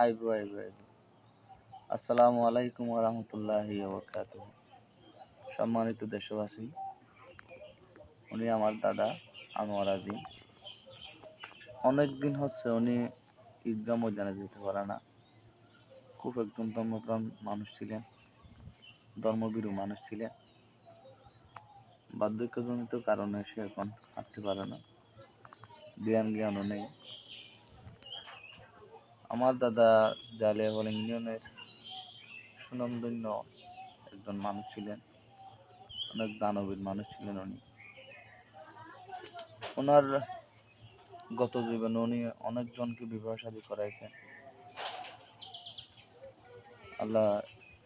আইবো আইবো আইবো। আসসালামু আলাইকুম ওয়া রাহমাতুল্লাহি ওয়া বারাকাতুহু। সম্মানিত দেশবাসী, উনি আমার দাদা আনোয়ার আজিম। অনেকদিন হচ্ছে উনি ঈদগাহ ময়দানে যেতে পারে না। খুব একজন ধর্মপ্রাণ মানুষ ছিলেন, ধর্মভীরু মানুষ ছিলেন। বার্ধক্যজনিত কারণে সে এখন হাঁটতে পারে না, জ্ঞানও নেই। আমার দাদা জালিয়াবাড়ি ইউনিয়নের সুনামধন্য একজন মানুষ ছিলেন, অনেক দানবীর মানুষ ছিলেন উনি। ওনার গত জীবনে উনি অনেকজনকে বিবাহ শাদী করাইছেন। আল্লাহ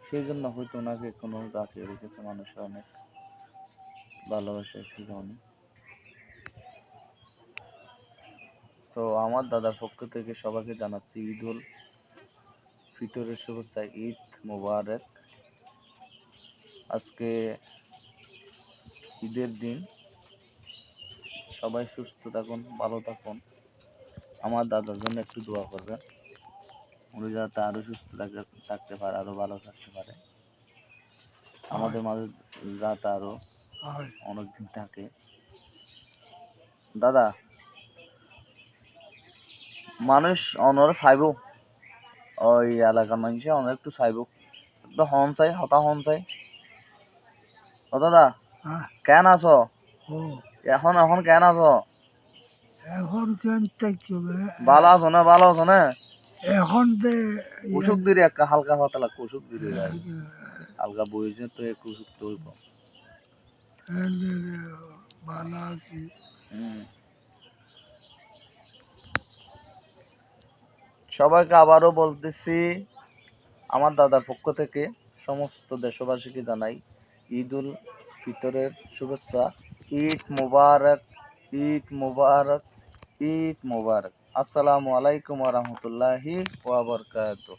সেই জন্য হয়তো ওনাকে কোনো বাঁচিয়ে রেখেছে, মানুষের অনেক ভালোবাসা ছিল উনি। তো আমার দাদার পক্ষ থেকে সবাইকে জানাচ্ছি ঈদ উল ফিতরের শুভেচ্ছা, ঈদ মোবারক। আজকে ঈদের দিন, সবাই সুস্থ থাকুন, ভালো থাকুন। আমার দাদার জন্য একটু দোয়া করবেন, উনি যাতে আরো সুস্থ থাকতে পারে, আরো ভালো থাকতে পারে, আমাদের মাঝে যাতে আরো অনেকদিন থাকে। দাদা, মানুষ অনর চাইব, ওই এলাকার মানুষে অনেক একটু চাইব, একটু হন চাই, হতা হন চাই। ও দাদা, কেন আছো এখন? এখন কেন আছো? এখন কেন থাকবে? ভালো আছো না? ভালো আছো না? এখন কুসুক দিরে একটা হালকা পাতলা কুসুক দিরে হালকা বইছে তো এক কুসুক তো ভালো আছি। সবাইকে আবারও বলতেছি, আমার দাদার পক্ষ থেকে সমস্ত দেশবাসীকে জানাই ঈদ উল ফিতরের শুভেচ্ছা। ঈদ মুবারক, ঈদ মুবারক, ঈদ মুবারক। আসসালামু আলাইকুম ওয়া রাহমাতুল্লাহি ওয়া বারাকাতুহু।